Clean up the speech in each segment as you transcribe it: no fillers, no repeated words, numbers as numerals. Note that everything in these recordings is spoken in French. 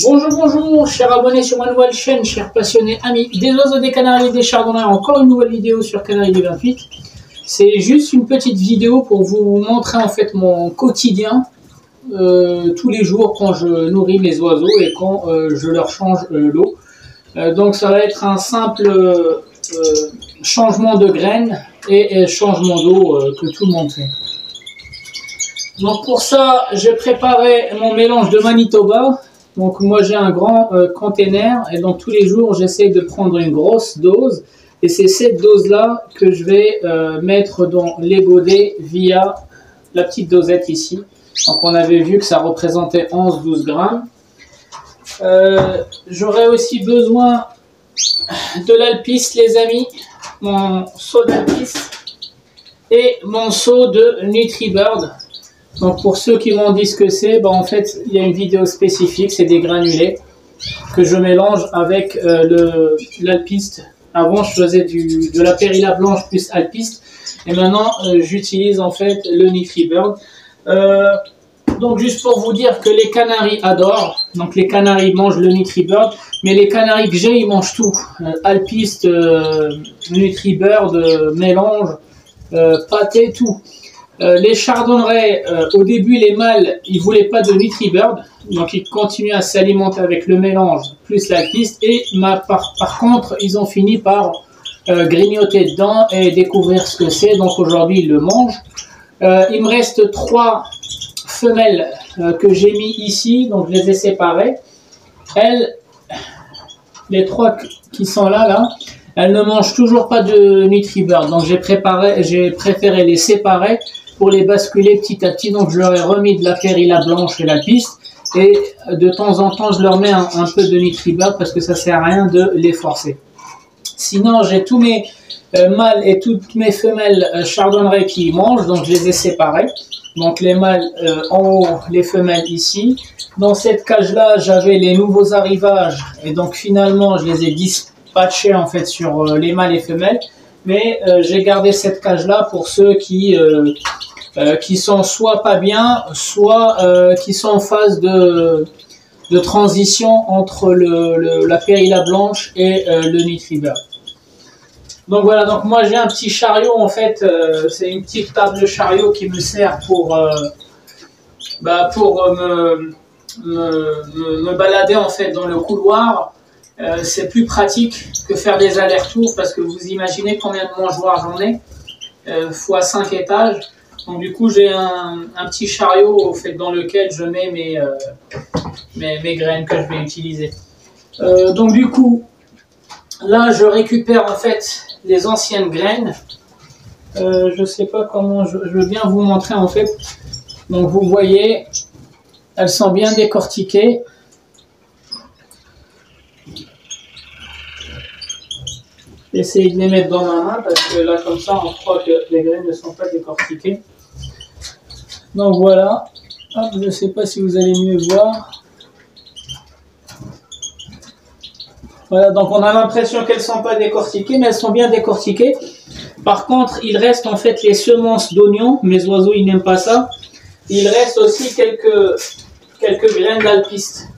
Bonjour, bonjour, chers abonnés sur ma nouvelle chaîne, chers passionnés, amis des oiseaux, des canaris et des chardonnaires, encore une nouvelle vidéo sur Canaries du 28. C'est juste une petite vidéo pour vous montrer en fait mon quotidien tous les jours quand je nourris mes oiseaux et quand je leur change l'eau. Donc ça va être un simple changement de graines et changement d'eau que tout le monde fait. Donc pour ça, j'ai préparé mon mélange de Manitoba. Donc moi j'ai un grand container et donc tous les jours j'essaie de prendre une grosse dose et c'est cette dose là que je vais mettre dans les godets via la petite dosette ici. Donc on avait vu que ça représentait 11-12 grammes. J'aurai aussi besoin de l'alpiste les amis, mon seau d'alpiste et mon seau de NutriBird. Donc pour ceux qui m'ont dit ce que c'est, ben en fait il y a une vidéo spécifique, c'est des granulés que je mélange avec l'alpiste. Avant je faisais de la Perilla blanche plus alpiste et maintenant j'utilise en fait le NutriBird. Donc juste pour vous dire que les canaris adorent, donc les canaris mangent le NutriBird, mais les canaris que j'ai ils mangent tout, alpiste, NutriBird, mélange, pâté, tout. Les chardonnerets, au début les mâles ils voulaient pas de NutriBird, donc ils continuent à s'alimenter avec le mélange plus l'alpiste et par contre ils ont fini par grignoter dedans et découvrir ce que c'est, donc aujourd'hui ils le mangent. Il me reste 3 femelles que j'ai mis ici, donc je les ai séparées. Elles, les 3 qui sont là, elles ne mangent toujours pas de NutriBird, donc j'ai préféré les séparer pour les basculer petit à petit. Donc je leur ai remis de la Perilla blanche et l'alpiste et de temps en temps je leur mets un peu de NutriBird parce que ça sert à rien de les forcer. Sinon j'ai tous mes mâles et toutes mes femelles chardonnerets qui mangent, donc je les ai séparés. Donc les mâles en haut, les femelles ici. Dans cette cage là j'avais les nouveaux arrivages et donc finalement je les ai dispatchés en fait sur les mâles et femelles. Mais j'ai gardé cette cage là pour ceux qui sont soit pas bien, soit qui sont en phase de transition entre la Perilla blanche et le NutriBird. Donc voilà, donc moi j'ai un petit chariot en fait, c'est une petite table de chariot qui me sert pour me balader en fait dans le couloir. C'est plus pratique que faire des allers-retours parce que vous imaginez combien de mangeoires j'en ai, fois 5 étages. Donc du coup j'ai un petit chariot au fait, dans lequel je mets mes graines que je vais utiliser. Donc du coup là je récupère en fait les anciennes graines. Je sais pas comment, je veux bien vous montrer en fait. Donc vous voyez, elles sont bien décortiquées. Essayez de les mettre dans ma main parce que là comme ça on croit que les graines ne sont pas décortiquées. Donc voilà, hop, je ne sais pas si vous allez mieux voir. Voilà, donc on a l'impression qu'elles ne sont pas décortiquées, mais elles sont bien décortiquées. Par contre, il reste en fait les semences d'oignons. Mes oiseaux, ils n'aiment pas ça. Il reste aussi quelques graines d'alpiste.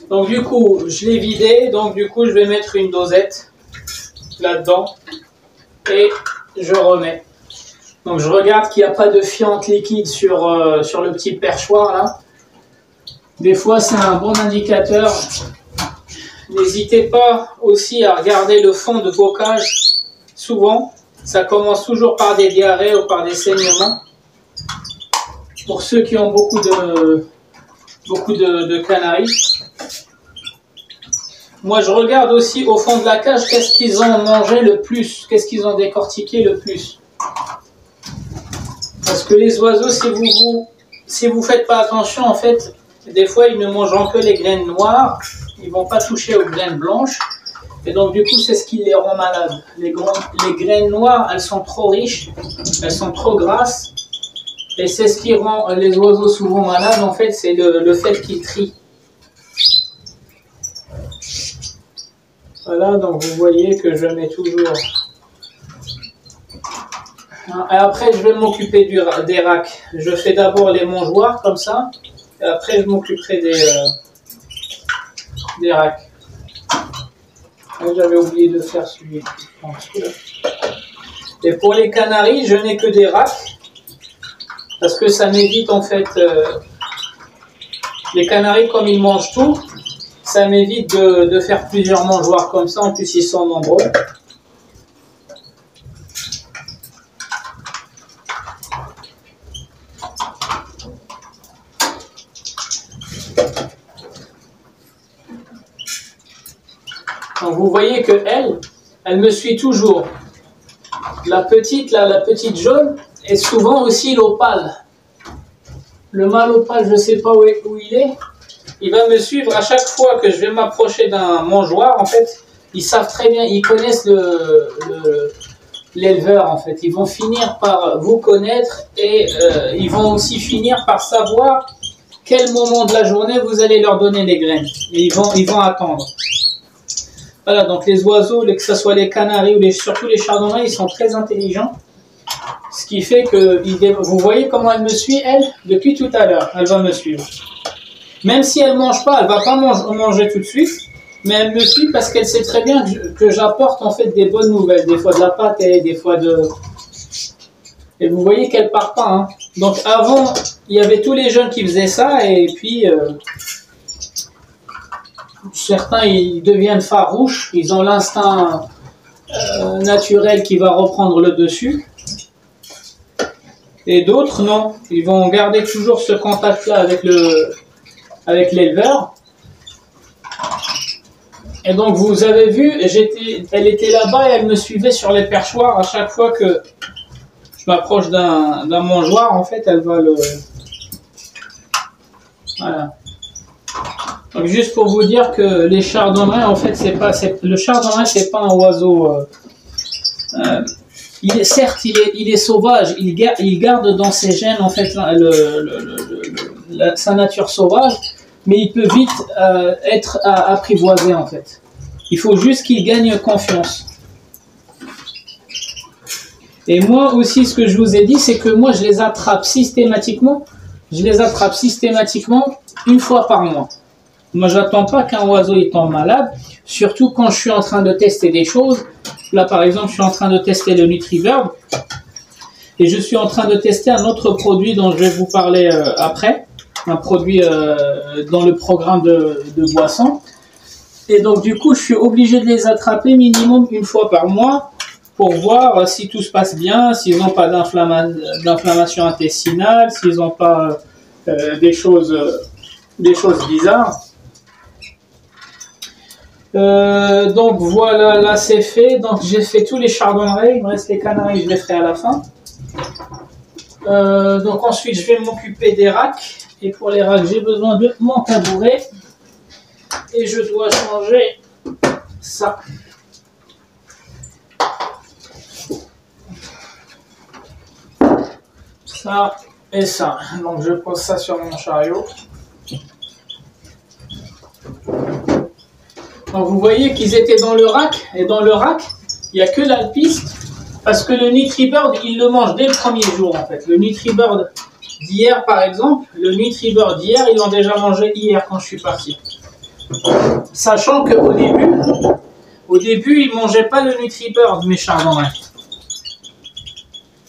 Donc du coup, je l'ai vidé. Donc du coup, je vais mettre une dosette là-dedans. Et je remets. Donc je regarde qu'il n'y a pas de fiente liquide sur le petit perchoir là. Des fois, c'est un bon indicateur. N'hésitez pas aussi à regarder le fond de bocage. Souvent, ça commence toujours par des diarrhées ou par des saignements. Pour ceux qui ont beaucoup de canaris. Moi, je regarde aussi au fond de la cage qu'est-ce qu'ils ont mangé le plus, qu'est-ce qu'ils ont décortiqué le plus. Parce que les oiseaux, si vous faites pas attention, en fait, des fois, ils ne mangeront que les graines noires. Ils vont pas toucher aux graines blanches. Et donc, du coup, c'est ce qui les rend malades. Les graines noires, elles sont trop riches. Elles sont trop grasses. Et c'est ce qui rend les oiseaux souvent malades, en fait, c'est le fait qu'ils trient. Voilà, donc vous voyez que je mets toujours. Et après, je vais m'occuper des racks. Je fais d'abord les mangeoires, comme ça. Et après, je m'occuperai des racks. J'avais oublié de faire celui. Et pour les canaris, je n'ai que des racks. Parce que ça m'évite en fait... les canaris, comme ils mangent tout, ça m'évite de faire plusieurs mangeoires comme ça. En plus, ils sont nombreux. Donc vous voyez que elle me suit toujours. La petite, là, la petite jaune, est souvent aussi l'opale. Le mâle opale, je ne sais pas où il est. Il va me suivre à chaque fois que je vais m'approcher d'un mangeoire. En fait, ils savent très bien, ils connaissent l'éleveur. En fait, ils vont finir par vous connaître et ils vont aussi finir par savoir quel moment de la journée vous allez leur donner les graines. Et ils vont attendre. Voilà, donc les oiseaux, que ce soit les canaris ou surtout les chardonnerets, ils sont très intelligents. Ce qui fait que, vous voyez comment elle me suit, elle, depuis tout à l'heure, elle va me suivre. Même si elle ne mange pas, elle ne va pas manger tout de suite, mais elle me suit parce qu'elle sait très bien que j'apporte en fait des bonnes nouvelles, des fois de la pâtée, des fois de... Et vous voyez qu'elle ne part pas. Hein. Donc avant, il y avait tous les jeunes qui faisaient ça, et puis... certains, ils deviennent farouches, ils ont l'instinct naturel qui va reprendre le dessus. Et d'autres, non. Ils vont garder toujours ce contact-là avec l'éleveur. Et donc, vous avez vu, elle était là-bas et elle me suivait sur les perchoirs. À chaque fois que je m'approche d'un mangeoire, en fait, elle va le... Voilà. Donc, juste pour vous dire que les chardonnerets, en fait, le chardonneret, c'est pas un oiseau... certes, il est sauvage, il garde dans ses gènes, en fait, sa nature sauvage, mais il peut vite être apprivoisé, en fait. Il faut juste qu'il gagne confiance. Et moi aussi, ce que je vous ai dit, c'est que moi, je les attrape systématiquement. Une fois par mois. Moi, j'attends pas qu'un oiseau il tombe malade, surtout quand je suis en train de tester des choses. Là, par exemple, je suis en train de tester le NutriBird et je suis en train de tester un autre produit dont je vais vous parler après, un produit dans le programme de boisson. Et donc, du coup, je suis obligé de les attraper minimum une fois par mois pour voir si tout se passe bien, s'ils n'ont pas d'inflammation intestinale, s'ils n'ont pas des choses bizarres. Donc voilà, là c'est fait. Donc j'ai fait tous les chardonnerets, il me reste les canaris, je les ferai à la fin. Donc ensuite je vais m'occuper des racks. Et pour les racks, j'ai besoin de mon tabouret. Et je dois changer ça. Ça et ça. Donc je pose ça sur mon chariot. Donc vous voyez qu'ils étaient dans le rack, et dans le rack, il n'y a que l'alpiste, parce que le NutriBird, il le mange dès le premier jour en fait. Le NutriBird d'hier par exemple, ils l'ont déjà mangé hier quand je suis parti. Sachant qu'au début, ils ne mangeaient pas le NutriBird, mes chardonnerets.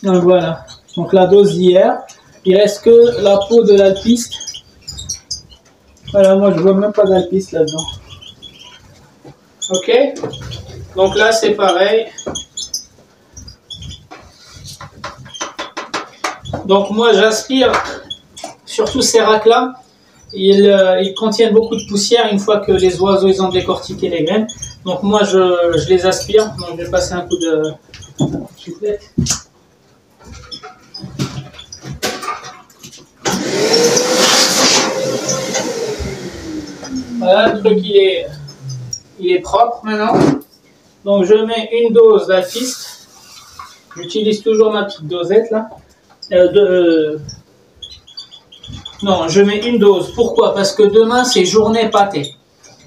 Donc voilà, donc la dose d'hier, il reste que la peau de l'alpiste. Voilà, moi je vois même pas d'alpiste là-dedans. Ok, donc là c'est pareil. Donc moi j'aspire, surtout ces racks là, ils contiennent beaucoup de poussière une fois que les oiseaux ils ont décortiqué les graines. Donc moi je les aspire, donc je vais passer un coup de soufflette. Voilà, le truc il est propre maintenant. Donc je mets une dose d'alpiste. J'utilise toujours ma petite dosette là. Non, je mets une dose. Pourquoi? Parce que demain c'est journée pâtée.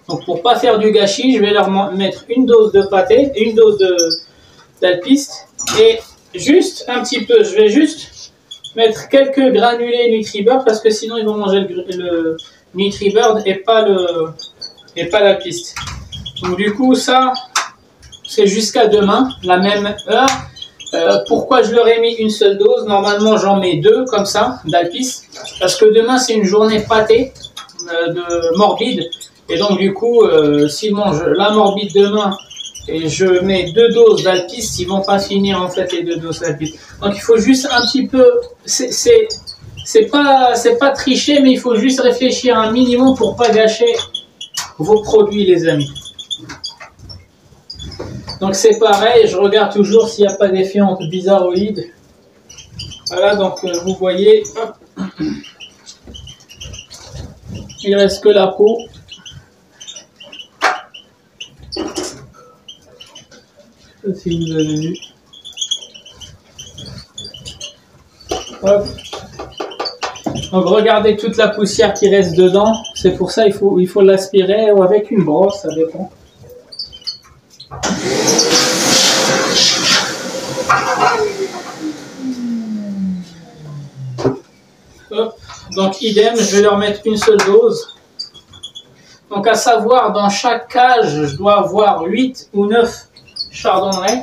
Donc pour pas faire du gâchis, je vais leur mettre une dose de pâtée, une dose d'alpiste et juste un petit peu. Je vais juste mettre quelques granulés NutriBird parce que sinon ils vont manger le NutriBird et pas la piste. Donc du coup ça c'est jusqu'à demain, la même heure. Pourquoi je leur ai mis une seule dose? Normalement j'en mets 2 comme ça d'Alpiste parce que demain c'est une journée pâtée de morbide et donc du coup s'ils mangent la morbide demain et je mets 2 doses d'Alpiste, ils vont pas finir en fait les 2 doses d'Alpiste. Donc il faut juste un petit peu, c'est pas tricher, mais il faut juste réfléchir un minimum pour pas gâcher vos produits les amis. Donc c'est pareil, je regarde toujours s'il n'y a pas d'effet bizarroïde. Voilà, donc vous voyez, hop. Il reste que la peau. Si vous avez vu. Hop. Donc regardez toute la poussière qui reste dedans. C'est pour ça il faut l'aspirer ou avec une brosse, ça dépend. Hop. Donc idem, je vais leur mettre une seule dose. Donc à savoir, dans chaque cage, je dois avoir 8 ou 9 chardonnerets.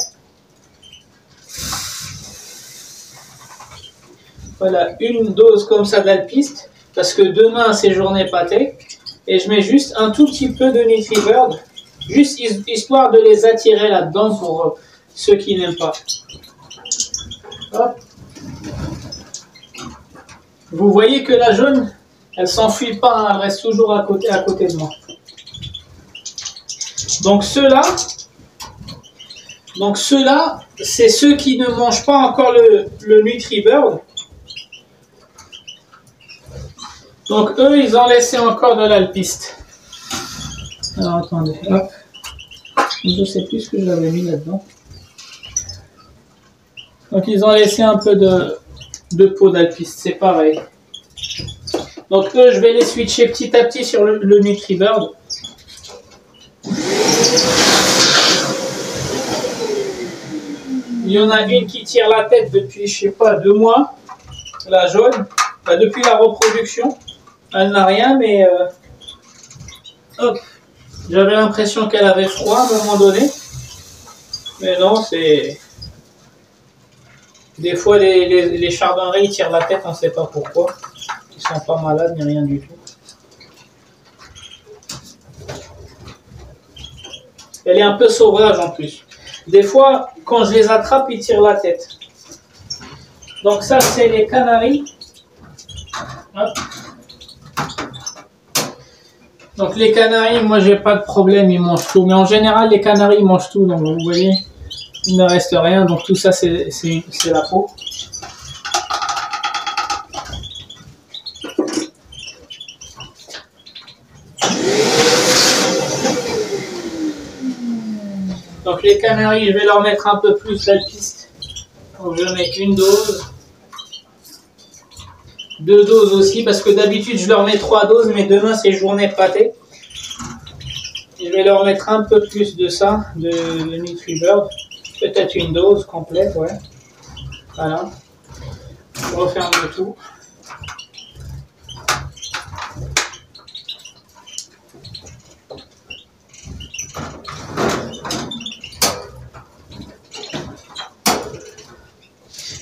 Voilà, une dose comme ça d'Alpiste, parce que demain c'est journée pâtée. Et je mets juste un tout petit peu de NutriBird, juste histoire de les attirer là-dedans pour ceux qui n'aiment pas. Hop. Vous voyez que la jaune, elle s'enfuit pas, hein, elle reste toujours à côté de moi. Donc ceux-là, c'est ceux qui ne mangent pas encore le NutriBird. Donc eux, ils ont laissé encore de l'Alpiste. Alors attendez, hop. Je ne sais plus ce que j'avais mis là-dedans. Donc ils ont laissé un peu de peau d'Alpiste, c'est pareil. Donc eux, je vais les switcher petit à petit sur le NutriBird. Il y en a une qui tire la tête depuis, je sais pas, 2 mois, la jaune, enfin, depuis la reproduction. Elle n'a rien, mais hop, j'avais l'impression qu'elle avait froid à un moment donné. Mais non, c'est... Des fois, les chardonnerets, ils tirent la tête, on ne sait pas pourquoi. Ils sont pas malades, ni rien du tout. Elle est un peu sauvage en plus. Des fois, quand je les attrape, ils tirent la tête. Donc ça, c'est les canaris. Hop. Donc les canaris, moi j'ai pas de problème, ils mangent tout. Mais en général, les canaris ils mangent tout. Donc vous voyez, il ne reste rien. Donc tout ça, c'est la peau. Donc les canaris, je vais leur mettre un peu plus d'Alpiste. Donc je mets une dose. 2 doses aussi, parce que d'habitude je leur mets 3 doses, mais demain c'est journée pâtée. Et je vais leur mettre un peu plus de ça, de NutriBird. Peut-être une dose complète, ouais. Voilà. Je referme le tout.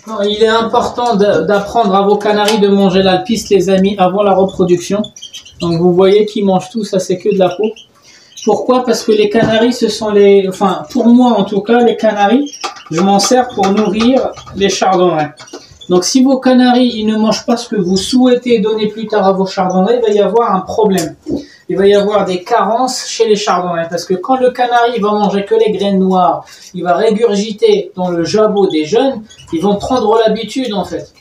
Non, il est important d'apprendre à vos canaris de manger l'Alpiste, les amis, avant la reproduction. Donc vous voyez qu'ils mangent tout, ça c'est que de la peau. Pourquoi? Parce que les canaris, ce sont les... Enfin, pour moi en tout cas, les canaris, je m'en sers pour nourrir les chardonnerets. Donc si vos canaris, ils ne mangent pas ce que vous souhaitez donner plus tard à vos chardonnerets, il va y avoir un problème. Il va y avoir des carences chez les chardonnerets. Parce que quand le canari va manger que les graines noires, il va régurgiter dans le jabot des jeunes, ils vont prendre l'habitude en fait.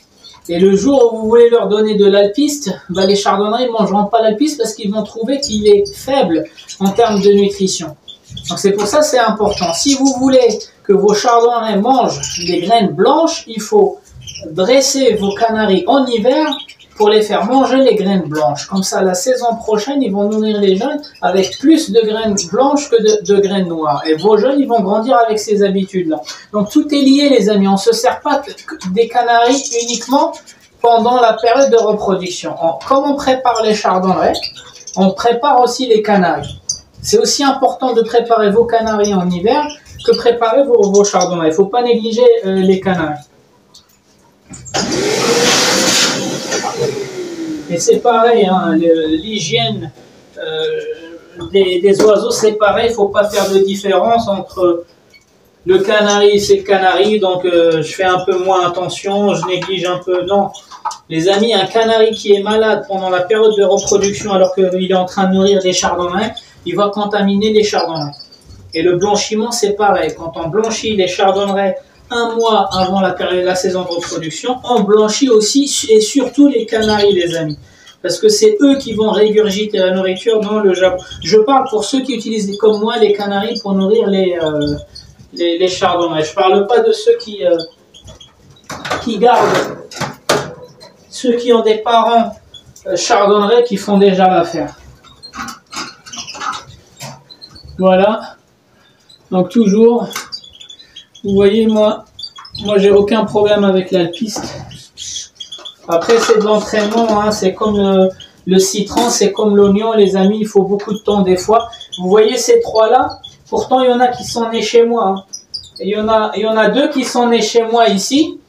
Et le jour où vous voulez leur donner de l'alpiste, bah, les chardonnerets ne mangeront pas l'alpiste parce qu'ils vont trouver qu'il est faible en termes de nutrition. Donc c'est pour ça que c'est important. Si vous voulez que vos chardonnerets mangent des graines blanches, il faut dresser vos canaris en hiver pour les faire manger les graines blanches. Comme ça, la saison prochaine, ils vont nourrir les jeunes avec plus de graines blanches que de graines noires. Et vos jeunes, ils vont grandir avec ces habitudes-là. Donc tout est lié, les amis. On ne se sert pas des canaris uniquement pendant la période de reproduction. Comme on prépare les chardonnerets, on prépare aussi les canaris. C'est aussi important de préparer vos canaris en hiver que préparer vos chardonnerets. Il ne faut pas négliger les canaris. Et c'est pareil, hein, l'hygiène des oiseaux, c'est pareil. Il ne faut pas faire de différence entre le canari, c'est le canari, donc je fais un peu moins attention, je néglige un peu. Non, les amis, un canari qui est malade pendant la période de reproduction alors qu'il est en train de nourrir les chardonnerets, il va contaminer les chardonnerets. Et le blanchiment, c'est pareil. Quand on blanchit les chardonnerets un mois avant la saison de reproduction, on blanchit aussi et surtout les canaris, les amis. Parce que c'est eux qui vont régurgiter la nourriture dans le jabot. Je parle pour ceux qui utilisent comme moi les canaris pour nourrir les chardonnerets. Je ne parle pas de ceux qui gardent, ceux qui ont des parents chardonnerets qui font déjà l'affaire. Voilà. Donc toujours, vous voyez, moi j'ai aucun problème avec l'alpiste. Après c'est de l'entraînement, hein, c'est comme le citron, c'est comme l'oignon, les amis, il faut beaucoup de temps des fois. Vous voyez ces trois-là, pourtant il y en a qui sont nés chez moi. Hein. Et il y en a deux qui sont nés chez moi ici,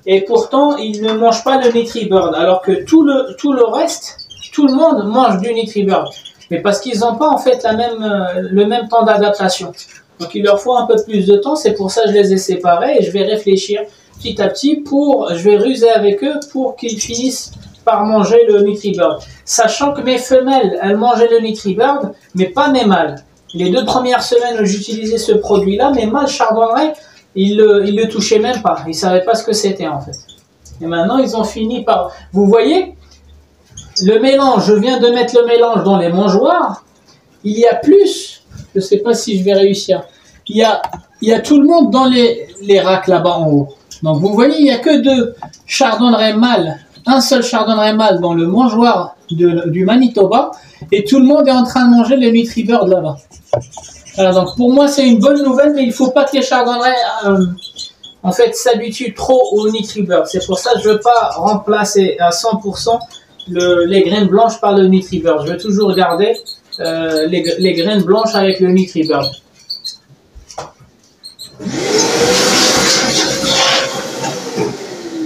et pourtant ils ne mangent pas le Nutribird, alors que tout le reste, tout le monde mange du Nutribird. Mais parce qu'ils n'ont pas en fait le même temps d'adaptation. Donc il leur faut un peu plus de temps, c'est pour ça que je les ai séparés et je vais réfléchir petit à petit je vais ruser avec eux pour qu'ils finissent par manger le Nutribird. Sachant que mes femelles, elles mangeaient le Nutribird, mais pas mes mâles. Les 2 premières semaines où j'utilisais ce produit-là, mes mâles chardonnerets, ils le touchaient même pas. Ils ne savaient pas ce que c'était en fait. Et maintenant, ils ont fini par... Vous voyez, le mélange, je viens de mettre le mélange dans les mangeoires. Il y a plus... Je ne sais pas si je vais réussir. Il y a tout le monde dans les racks là-bas en haut. Donc vous voyez, il n'y a que 2 chardonnerets mâles. Un seul chardonneret mâle dans le mangeoir du Manitoba. Et tout le monde est en train de manger le Nutribird là-bas. Voilà, donc pour moi c'est une bonne nouvelle, mais il ne faut pas que les chardonnerets en fait s'habituent trop au Nutribird. C'est pour ça que je ne veux pas remplacer à 100% les graines blanches par le Nutribird. Je veux toujours garder les graines blanches avec le Nutribird.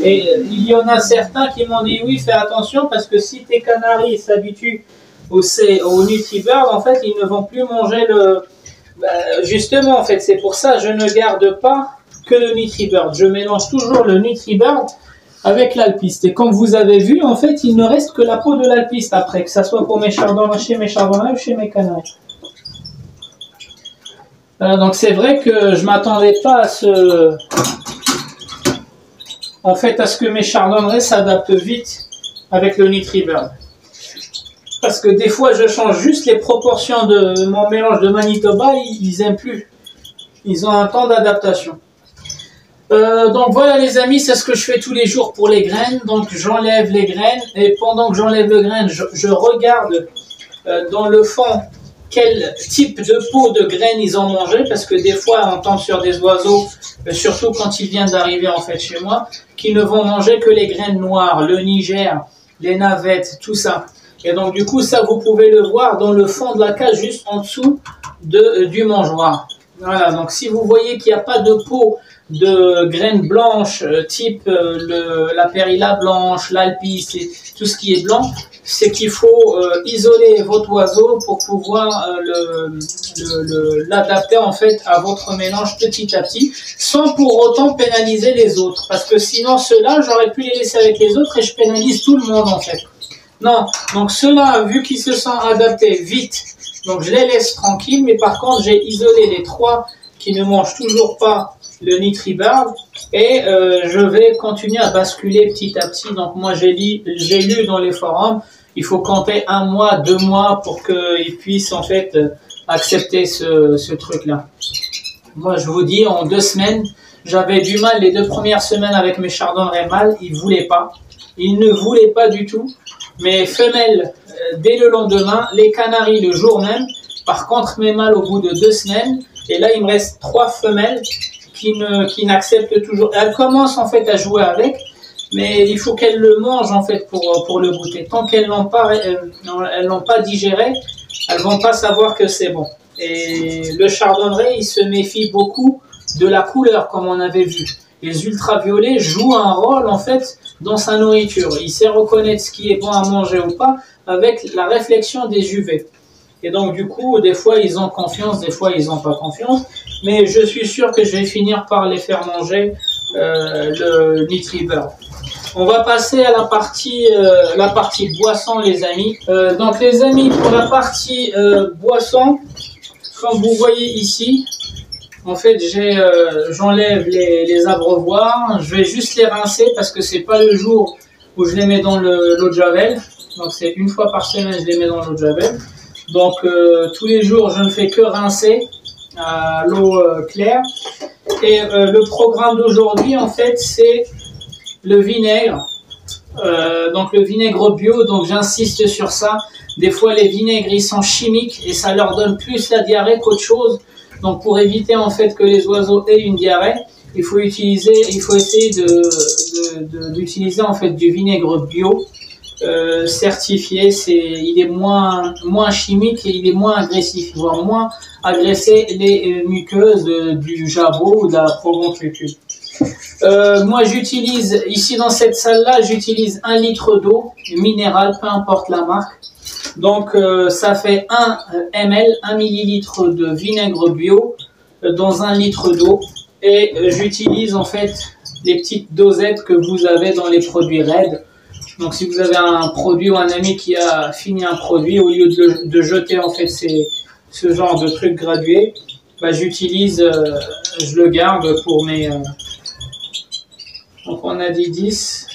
Et il y en a certains qui m'ont dit oui, fais attention parce que si tes canaris s'habituent au Nutribird, en fait ils ne vont plus manger justement en fait c'est pour ça que je ne garde pas que le Nutribird. Je mélange toujours le Nutribird avec l'alpiste. Et comme vous avez vu, en fait, il ne reste que la peau de l'alpiste après, que ce soit pour chez mes chardonnerets ou chez mes canaris. Donc c'est vrai que je ne m'attendais pas à ce que mes chardonnerets s'adaptent vite avec le Nutribird. Parce que des fois, je change juste les proportions de mon mélange de Manitoba, ils n'aiment plus. Ils ont un temps d'adaptation. Donc voilà les amis, c'est ce que je fais tous les jours pour les graines. Donc j'enlève les graines et pendant que j'enlève les graines, je regarde dans le fond quel type de peau de graines ils ont mangé. Parce que des fois on tombe sur des oiseaux, surtout quand ils viennent d'arriver en fait chez moi, qui ne vont manger que les graines noires, le Niger, les navettes, tout ça. Et donc du coup ça vous pouvez le voir dans le fond de la cage juste en dessous du mangeoir. Voilà, donc si vous voyez qu'il n'y a pas de peau de graines blanches type la périlla blanche, l'alpiste et tout ce qui est blanc, c'est qu'il faut isoler votre oiseau pour pouvoir l'adapter en fait à votre mélange petit à petit sans pour autant pénaliser les autres, parce que sinon ceux-là j'aurais pu les laisser avec les autres et je pénalise tout le monde en fait. Non, donc ceux-là vu qu'ils se sont adaptés vite, donc je les laisse tranquilles, mais par contre j'ai isolé les 3 qui ne mangent toujours pas le Nutribird et je vais continuer à basculer petit à petit. Donc moi j'ai lu dans les forums, il faut compter 1 mois, 2 mois pour qu'ils puissent en fait accepter ce truc là. Moi je vous dis en 2 semaines, j'avais du mal les 2 premières semaines avec mes chardonnerets mâles, ils ne voulaient pas du tout. Mes femelles dès le lendemain, les canaris le jour même. Par contre mes mâles au bout de 2 semaines, et là il me reste 3 femelles qui n'acceptent toujours. Elles commencent en fait à jouer avec, mais il faut qu'elles le mangent en fait pour le goûter. Tant qu'elles l'ont pas digéré, elles vont pas savoir que c'est bon. Et le chardonneret, il se méfie beaucoup de la couleur, comme on avait vu. Les ultraviolets jouent un rôle en fait dans sa nourriture. Il sait reconnaître ce qui est bon à manger ou pas avec la réflexion des UV. Et donc du coup, des fois ils ont confiance, des fois ils n'ont pas confiance. Mais je suis sûr que je vais finir par les faire manger le NutriBird. On va passer à la partie boisson, les amis. Donc les amis, pour la partie boisson, comme vous voyez ici, en fait j'enlève les abreuvoirs. Je vais juste les rincer parce que c'est pas le jour où je les mets dans l'eau de javel. Donc c'est une fois par semaine je les mets dans l'eau de javel. Donc tous les jours je ne fais que rincer à l'eau claire. Et le programme d'aujourd'hui en fait c'est le vinaigre. Donc le vinaigre bio, donc j'insiste sur ça. Des fois les vinaigres ils sont chimiques et ça leur donne plus la diarrhée qu'autre chose. Donc pour éviter en fait que les oiseaux aient une diarrhée, il faut essayer d'utiliser en fait du vinaigre bio certifié. Il est moins chimique et il est moins agressif, il va moins agresser les muqueuses du jabot ou de la proventucule. Moi j'utilise ici dans cette salle là, j'utilise 1 litre d'eau minérale, peu importe la marque. Donc ça fait 1 ml, 1 millilitre de vinaigre bio dans 1 litre d'eau. Et j'utilise en fait les petites dosettes que vous avez dans les produits RAID. Donc si vous avez un produit ou un ami qui a fini un produit, au lieu de jeter en fait ce genre de trucs gradués, bah, je le garde pour mes... donc on a dit 10.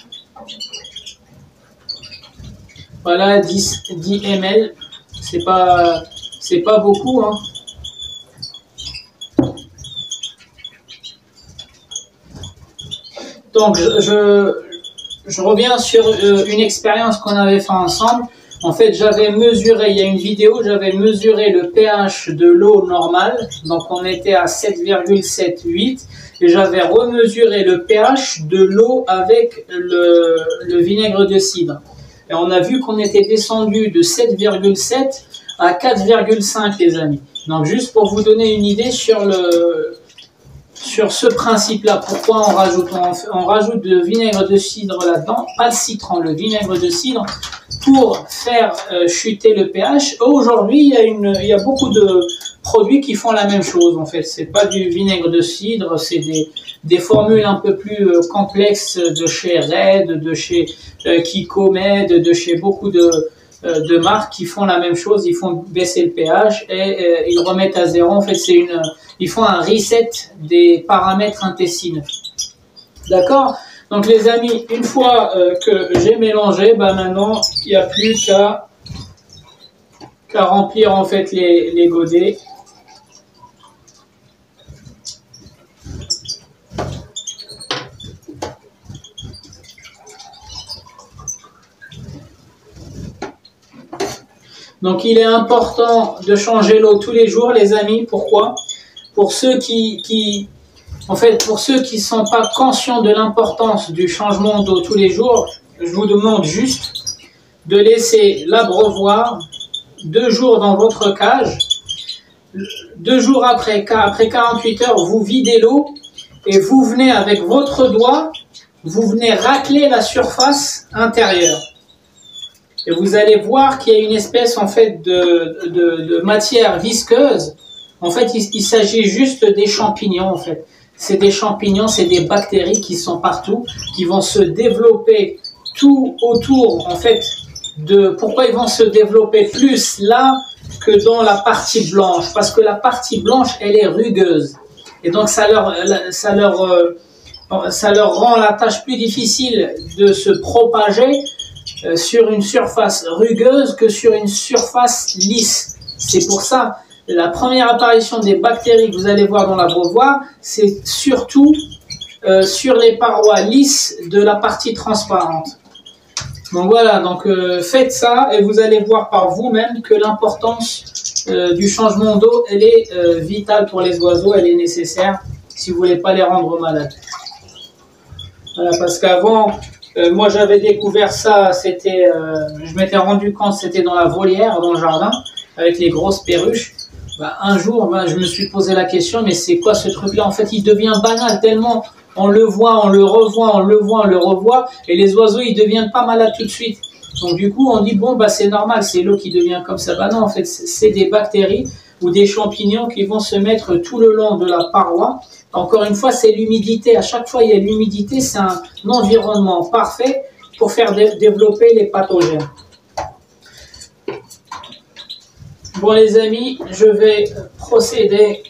Voilà, 10 ml. C'est pas beaucoup, hein. Donc je reviens sur une expérience qu'on avait fait ensemble. En fait, j'avais mesuré, il y a une vidéo, j'avais mesuré le pH de l'eau normale. Donc on était à 7,78 et j'avais remesuré le pH de l'eau avec le vinaigre de cidre. Et on a vu qu'on était descendu de 7,7 à 4,5 les amis. Donc juste pour vous donner une idée sur ce principe-là, pourquoi on rajoute de vinaigre de cidre là-dedans, pas le citron, le vinaigre de cidre, pour faire chuter le pH. Aujourd'hui, il y a beaucoup de produits qui font la même chose en fait. C'est pas du vinaigre de cidre, c'est des formules un peu plus complexes de chez Red, de chez Kikomed, de chez beaucoup de marques qui font la même chose. Ils font baisser le pH et ils remettent à zéro. En fait, ils font un reset des paramètres intestinaux. D'accord? Donc les amis, une fois que j'ai mélangé, bah maintenant il n'y a plus qu'à remplir en fait les godets. Donc il est important de changer l'eau tous les jours les amis. Pourquoi? Pour ceux qui sont pas conscients de l'importance du changement d'eau tous les jours, je vous demande juste de laisser l'abreuvoir 2 jours dans votre cage. 2 jours après 48 heures, vous videz l'eau et vous venez avec votre doigt, vous venez racler la surface intérieure. Et vous allez voir qu'il y a une espèce en fait de matière visqueuse. En fait, il s'agit juste des champignons en fait. C'est des champignons, c'est des bactéries qui sont partout, qui vont se développer tout autour en fait pourquoi ils vont se développer plus là que dans la partie blanche? Parce que la partie blanche, elle est rugueuse. Et donc ça leur rend la tâche plus difficile de se propager sur une surface rugueuse que sur une surface lisse. C'est pour ça, la première apparition des bactéries que vous allez voir dans l'abreuvoir, c'est surtout sur les parois lisses de la partie transparente. Donc voilà, donc faites ça et vous allez voir par vous-même que l'importance du changement d'eau, elle est vitale pour les oiseaux, elle est nécessaire si vous ne voulez pas les rendre malades. Voilà, parce qu'avant, Moi j'avais découvert ça, je m'étais rendu compte, c'était dans la volière, dans le jardin, avec les grosses perruches. Un jour, je me suis posé la question, mais c'est quoi ce truc-là? En fait, il devient banal tellement on le voit, on le revoit, on le voit, on le revoit, et les oiseaux, ils deviennent pas malades tout de suite. Donc du coup, on dit, bon, c'est normal, c'est l'eau qui devient comme ça. Non, en fait, c'est des bactéries ou des champignons qui vont se mettre tout le long de la paroi. Encore une fois, c'est l'humidité. À chaque fois, il y a l'humidité, c'est un environnement parfait pour faire développer les pathogènes. Bon les amis, je vais procéder.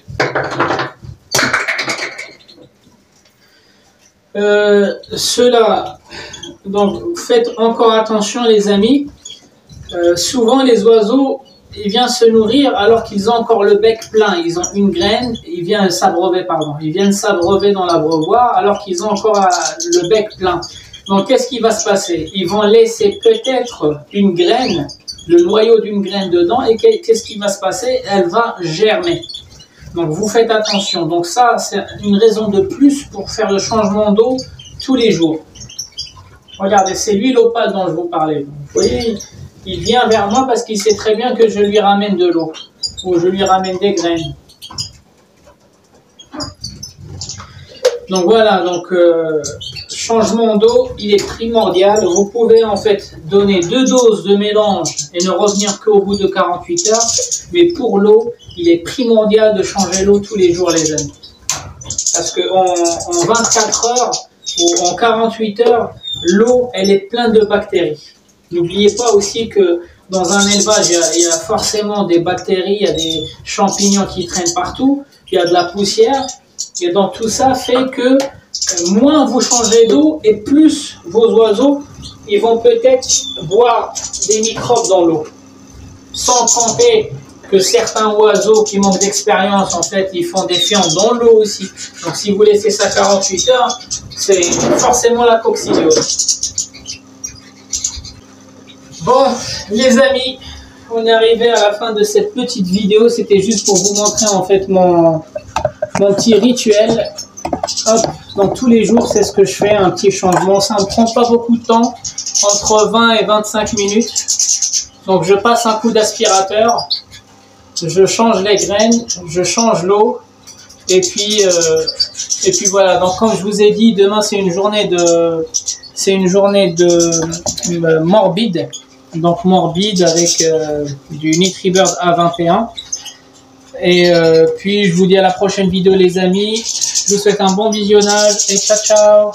Donc faites encore attention les amis. Souvent les oiseaux, ils viennent se nourrir alors qu'ils ont encore le bec plein. Ils ont une graine, ils viennent s'abreuver, dans l'abreuvoir alors qu'ils ont encore le bec plein. Donc qu'est-ce qui va se passer? Ils vont laisser peut-être une graine, le noyau d'une graine dedans, et qu'est-ce qui va se passer? Elle va germer. Donc vous faites attention. Donc ça, c'est une raison de plus pour faire le changement d'eau tous les jours. Regardez, c'est l'huile opale dont je vous parlais. Donc, vous voyez, il vient vers moi parce qu'il sait très bien que je lui ramène de l'eau ou je lui ramène des graines. Donc voilà, changement d'eau, il est primordial. Vous pouvez en fait donner 2 doses de mélange et ne revenir qu'au bout de 48 heures. Mais pour l'eau, il est primordial de changer l'eau tous les jours les amis. Parce qu'en 24 heures ou en 48 heures, l'eau, elle est pleine de bactéries. N'oubliez pas aussi que dans un élevage, il y a forcément des bactéries, il y a des champignons qui traînent partout, il y a de la poussière. Et donc tout ça fait que moins vous changez d'eau et plus vos oiseaux ils vont peut-être boire des microbes dans l'eau. Sans compter que certains oiseaux qui manquent d'expérience, en fait, ils font des fientes dans l'eau aussi. Donc si vous laissez ça 48 heures, c'est forcément la coccidiose. Bon, les amis, on est arrivé à la fin de cette petite vidéo. C'était juste pour vous montrer en fait mon petit rituel. Hop, donc tous les jours, c'est ce que je fais, un petit changement. Ça ne me prend pas beaucoup de temps, entre 20 et 25 minutes. Donc je passe un coup d'aspirateur, je change les graines, je change l'eau. Et puis voilà, donc comme je vous ai dit, demain c'est une journée de morbide. Donc morbide avec du Nitribird A21. Et puis je vous dis à la prochaine vidéo les amis. Je vous souhaite un bon visionnage et ciao ciao.